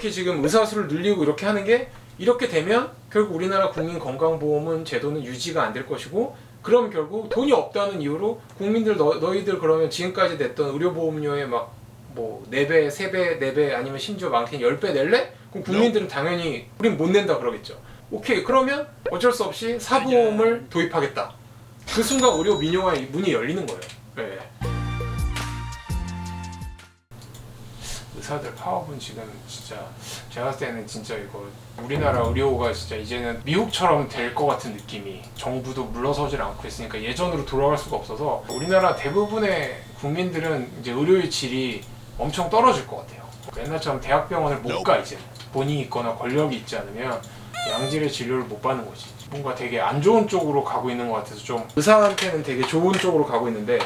이렇게 지금 의사 수를 늘리고 이렇게 하는 게 이렇게 되면 결국 우리나라 국민건강보험은 제도는 유지가 안 될 것이고 그럼 결국 돈이 없다는 이유로 국민들 너희들 그러면 지금까지 냈던 의료보험료에 막 뭐 4배, 3배, 4배 아니면 심지어 많게는 10배 낼래? 그럼 국민들은 당연히 우린 못 낸다 그러겠죠. 오케이 그러면 어쩔 수 없이 사보험을 도입하겠다. 그 순간 의료 민영화의 문이 열리는 거예요. 네. 의사들 파업은 지금 진짜 제가 봤을 때는 진짜 이거 우리나라 의료가 진짜 이제는 미국처럼 될 것 같은 느낌이 정부도 물러서질 않고 있으니까 예전으로 돌아갈 수가 없어서 우리나라 대부분의 국민들은 이제 의료의 질이 엄청 떨어질 것 같아요. 옛날처럼 대학병원을 못 가 이제 돈이 있거나 권력이 있지 않으면 양질의 진료를 못 받는 거지. 뭔가 되게 안 좋은 쪽으로 가고 있는 것 같아서 좀 의사한테는 되게 좋은 쪽으로 가고 있는데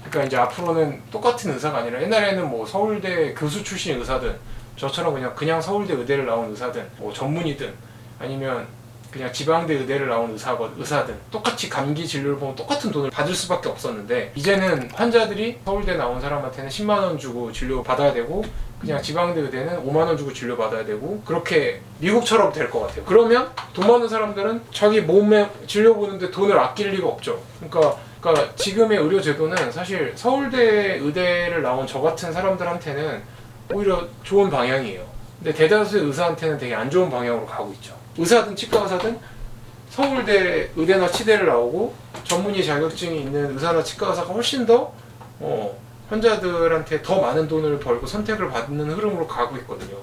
그러니까 이제 앞으로는 똑같은 의사가 아니라 옛날에는 뭐 서울대 교수 출신 의사든 저처럼 그냥 서울대 의대를 나온 의사든 뭐 전문의든 아니면 그냥 지방대 의대를 나온 의사든 똑같이 감기 진료를 보면 똑같은 돈을 받을 수밖에 없었는데 이제는 환자들이 서울대 나온 사람한테는 10만 원 주고 진료 받아야 되고 그냥 지방대 의대는 5만 원 주고 진료 받아야 되고 그렇게 미국처럼 될 것 같아요. 그러면 돈 많은 사람들은 자기 몸에 진료 보는데 돈을 아낄 리가 없죠. 그러니까 지금의 의료 제도는 사실 서울대 의대를 나온 저 같은 사람들한테는 오히려 좋은 방향이에요. 근데 대다수의 의사한테는 되게 안 좋은 방향으로 가고 있죠. 의사든 치과 의사든 서울대 의대나 치대를 나오고 전문의 자격증이 있는 의사나 치과 의사가 훨씬 더 환자들한테 더 많은 돈을 벌고 선택을 받는 흐름으로 가고 있거든요.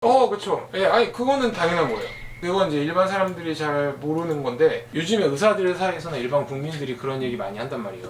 그렇죠. 예, 아니 그거는 당연한 거예요. 그건 이제 일반 사람들이 잘 모르는 건데 요즘에 의사들 사이에서는 일반 국민들이 그런 얘기 많이 한단 말이에요.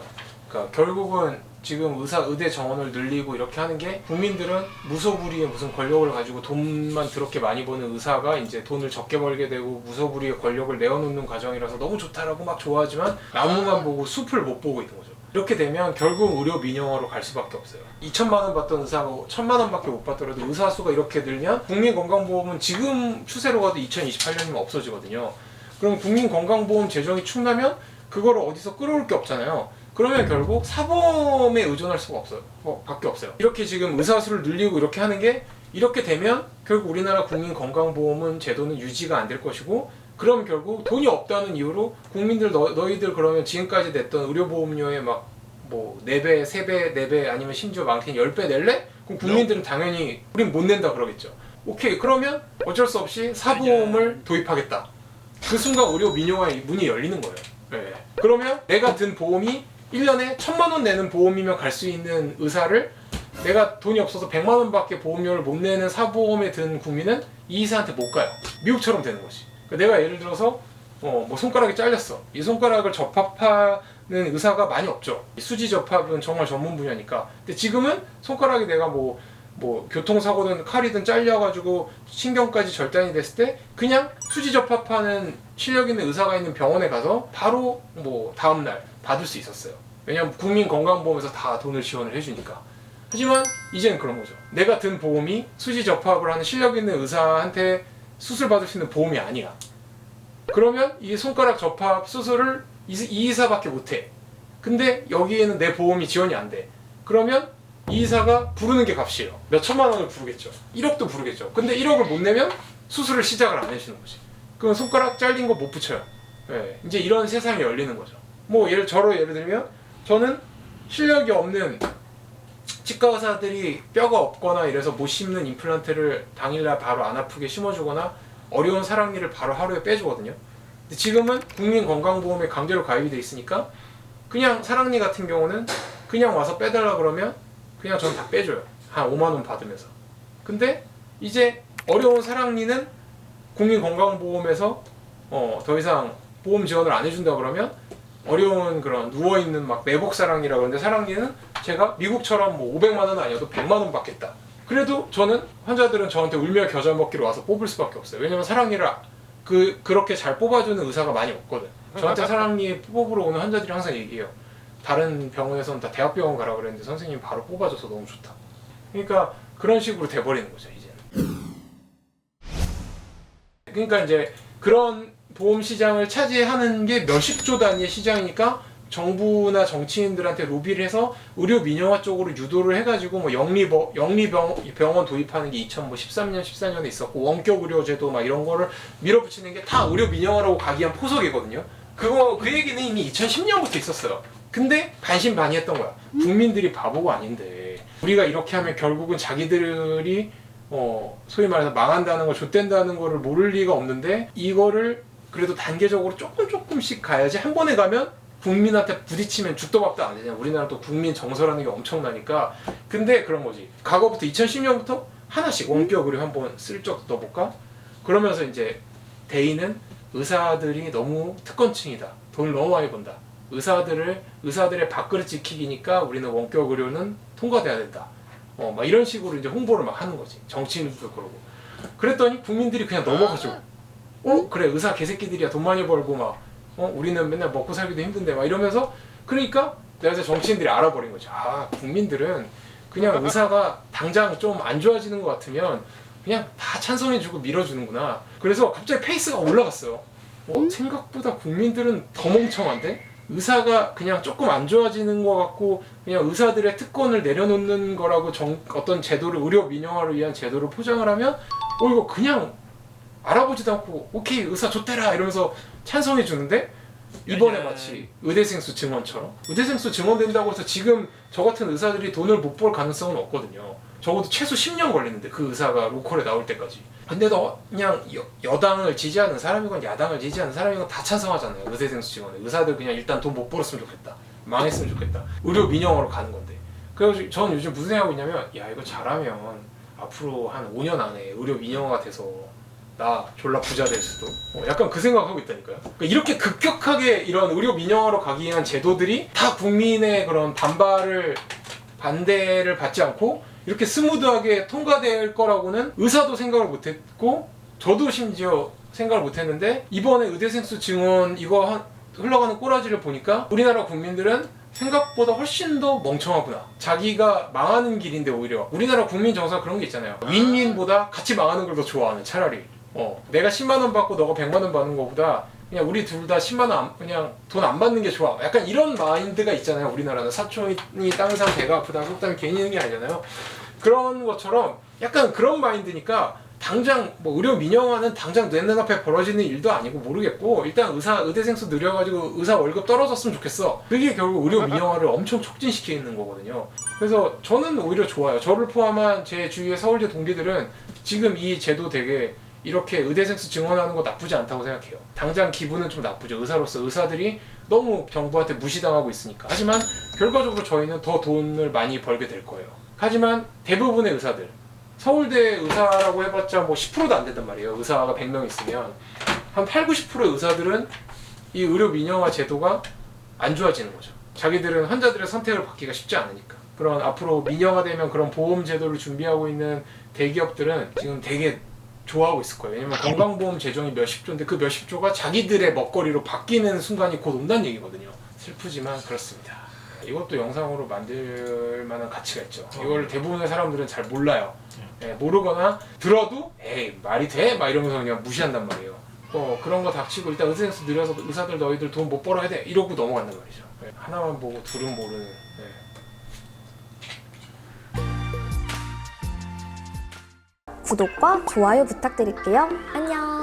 그러니까 결국은 지금 의대 정원을 늘리고 이렇게 하는 게 국민들은 무소불위의 무슨 권력을 가지고 돈만 더럽게 많이 버는 의사가 이제 돈을 적게 벌게 되고 무소불위의 권력을 내어놓는 과정이라서 너무 좋다라고 막 좋아하지만 나무만 보고 숲을 못 보고 있는 거죠. 이렇게 되면 결국 의료 민영화로 갈 수밖에 없어요. 2천만 원 받던 의사가 1,000만 원밖에 못 받더라도 의사 수가 이렇게 늘면 국민건강보험은 지금 추세로 가도 2028년이면 없어지거든요. 그럼 국민건강보험 재정이 축나면 그거를 어디서 끌어올 게 없잖아요. 그러면 결국 사보험에 의존할 수가 없어요. 밖에 없어요. 이렇게 지금 의사 수를 늘리고 이렇게 하는 게 이렇게 되면 결국 우리나라 국민건강보험은 제도는 유지가 안 될 것이고 그럼 결국 돈이 없다는 이유로 국민들 너희들 그러면 지금까지 냈던 의료보험료에 막 뭐 4배, 3배, 4배 아니면 심지어 많게는 10배 낼래? 그럼 국민들은 당연히 우린 못 낸다 그러겠죠. 오케이 그러면 어쩔 수 없이 사보험을 도입하겠다. 그 순간 의료 민영화의 문이 열리는 거예요. 네. 그러면 내가 든 보험이 1년에 1,000만 원 내는 보험이면 갈 수 있는 의사를 내가 돈이 없어서 100만 원밖에 보험료를 못 내는 사보험에 든 국민은 이 의사한테 못 가요. 미국처럼 되는 거지. 내가 예를 들어서 뭐 손가락이 잘렸어. 이 손가락을 접합하는 의사가 많이 없죠. 수지 접합은 정말 전문 분야니까. 근데 지금은 손가락이 내가 뭐 교통사고든 칼이든 잘려가지고 신경까지 절단이 됐을 때 그냥 수지 접합하는 실력 있는 의사가 있는 병원에 가서 바로 뭐 다음날 받을 수 있었어요. 왜냐면 국민건강보험에서 다 돈을 지원을 해주니까. 하지만 이제는 그런 거죠. 내가 든 보험이 수지 접합을 하는 실력 있는 의사한테 수술 받을 수 있는 보험이 아니야. 그러면 이 손가락 접합 수술을 이 의사밖에 못해. 근데 여기에는 내 보험이 지원이 안 돼. 그러면 이 의사가 부르는 게 값이에요. 몇 천만 원을 부르겠죠. 1억도 부르겠죠. 근데 1억을 못 내면 수술을 시작을 안 해주는 거지. 그럼 손가락 잘린 거 못 붙여요. 네, 이제 이런 세상이 열리는 거죠. 뭐 예를 들면 저는 실력이 없는 치과 의사들이 뼈가 없거나 이래서 못 심는 임플란트를 당일날 바로 안 아프게 심어주거나 어려운 사랑니를 바로 하루에 빼주거든요. 근데 지금은 국민건강보험에 강제로 가입이 돼 있으니까 그냥 사랑니 같은 경우는 그냥 와서 빼달라 그러면 그냥 저는 다 빼줘요. 한 5만 원 받으면서. 근데 이제 어려운 사랑니는 국민건강보험에서 더 이상 보험 지원을 안 해준다 그러면 어려운 그런 누워있는 막 내복사랑니라고 하는데 사랑니는 제가 미국처럼 뭐 500만 원 아니어도 100만 원 받겠다. 그래도 저는 환자들은 저한테 울며 겨자 먹기로 와서 뽑을 수밖에 없어요. 왜냐면 사랑니를 그렇게 잘 뽑아주는 의사가 많이 없거든. 저한테 사랑니 뽑으러 오는 환자들이 항상 얘기해요. 다른 병원에서는 다 대학병원 가라 그랬는데 선생님이 바로 뽑아줘서 너무 좋다. 그러니까 그런 식으로 돼버리는 거죠 이제는. 그러니까 이제 그런 보험 시장을 차지하는 게 몇십 조 단위의 시장이니까 정부나 정치인들한테 로비를 해서 의료 민영화 쪽으로 유도를 해가지고 뭐 영리병원 도입하는 게 2013년 14년에 있었고 원격 의료제도 막 이런 거를 밀어붙이는 게 다 의료 민영화라고 가기 위한 포석이거든요. 그 얘기는 이미 2010년부터 있었어요. 근데 반신반의했던 거야. 국민들이 바보가 아닌데 우리가 이렇게 하면 결국은 자기들이 소위 말해서 망한다는 거, 좆된다는 거를 모를 리가 없는데 이거를 그래도 단계적으로 조금씩 가야지. 한 번에 가면 국민한테 부딪히면 죽도 밥도 안 되잖아. 우리나라 또 국민 정서라는 게 엄청나니까. 근데 그런 거지. 과거부터 2010년부터 하나씩 원격 의료 한번 슬쩍 넣어볼까? 그러면서 이제 대의는 의사들이 너무 특권층이다. 돈을 너무 많이 번다. 의사들의 밥그릇 지키기니까 우리는 원격 의료는 통과돼야 된다. 막 이런 식으로 이제 홍보를 막 하는 거지. 정치인들도 그러고. 그랬더니 국민들이 그냥 넘어가죠. 그래 의사 개새끼들이야 돈 많이 벌고 막 우리는 맨날 먹고 살기도 힘든데 막 이러면서 그러니까 내가 이제 정치인들이 알아버린 거죠. 아 국민들은 그냥 의사가 당장 좀 안 좋아지는 것 같으면 그냥 다 찬성해주고 밀어주는구나. 그래서 갑자기 페이스가 올라갔어요. 생각보다 국민들은 더 멍청한데? 의사가 그냥 조금 안 좋아지는 것 같고 그냥 의사들의 특권을 내려놓는 거라고 어떤 제도를 의료 민영화를 위한 제도를 포장을 하면 이거 그냥 알아보지도 않고 오케이 의사 좋대라 이러면서 찬성해 주는데 이번에 마치 의대생수 증원처럼 의대생수 증원된다고 해서 지금 저 같은 의사들이 돈을 못 벌 가능성은 없거든요. 적어도 최소 10년 걸리는데 그 의사가 로컬에 나올 때까지. 근데도 그냥 여당을 지지하는 사람이건 야당을 지지하는 사람이건 다 찬성하잖아요. 의대생수 증원에. 의사들 그냥 일단 돈 못 벌었으면 좋겠다. 망했으면 좋겠다. 의료 민영화로 가는 건데. 그래서 저는 요즘 무슨 생각하고 있냐면 야 이거 잘하면 앞으로 한 5년 안에 의료 민영화가 돼서 나 졸라 부자 될 수도. 약간 그 생각하고 있다니까요. 그러니까 이렇게 급격하게 이런 의료 민영화로 가기 위한 제도들이 다 국민의 그런 반대를 받지 않고 이렇게 스무드하게 통과될 거라고는 의사도 생각을 못했고 저도 심지어 생각을 못했는데 이번에 의대생수 증원 이거 흘러가는 꼬라지를 보니까 우리나라 국민들은 생각보다 훨씬 더 멍청하구나. 자기가 망하는 길인데 오히려 우리나라 국민 정서가 그런 게 있잖아요. 윈윈보다 같이 망하는 걸 더 좋아하는 차라리. 내가 10만 원 받고 너가 100만 원 받는 거보다 그냥 우리 둘 다 10만 원 그냥 돈 안 받는 게 좋아. 약간 이런 마인드가 있잖아요. 우리나라는 사촌이 땅 산 배가 아프다. 속담이 괜히 있는 게 아니잖아요. 그런 것처럼 약간 그런 마인드니까 당장 뭐 의료 민영화는 당장 내 눈앞에 벌어지는 일도 아니고 모르겠고 일단 의대생수 늘려가지고 의사 월급 떨어졌으면 좋겠어. 그게 결국 의료 민영화를 엄청 촉진시키는 거거든요. 그래서 저는 오히려 좋아요. 저를 포함한 제 주위의 서울대 동기들은 지금 이 제도 되게 이렇게 의대생수 증원하는 거 나쁘지 않다고 생각해요. 당장 기분은 좀 나쁘죠. 의사로서 의사들이 너무 정부한테 무시당하고 있으니까. 하지만 결과적으로 저희는 더 돈을 많이 벌게 될 거예요. 하지만 대부분의 의사들 서울대 의사라고 해봤자 뭐 10%도 안 된단 말이에요. 의사가 100명 있으면 한 80~90%의 의사들은 이 의료 민영화 제도가 안 좋아지는 거죠. 자기들은 환자들의 선택을 받기가 쉽지 않으니까. 그런 앞으로 민영화되면 그런 보험 제도를 준비하고 있는 대기업들은 지금 되게 좋아하고 있을 거예요. 왜냐면 건강보험 재정이 몇십 조인데 그 몇십 조가 자기들의 먹거리로 바뀌는 순간이 곧 온다는 얘기거든요. 슬프지만 그렇습니다. 이것도 영상으로 만들 만한 가치가 있죠. 이걸 대부분의 사람들은 잘 몰라요. 모르거나 들어도 에이 말이 돼? 막 이러면서 그냥 무시한단 말이에요. 그런 거 닥치고 일단 의대생수 늘려서 의사들 너희들 돈 못 벌어야 돼 이러고 넘어간단 말이죠. 하나만 보고 둘은 모르는. 구독과 좋아요 부탁드릴게요. 안녕.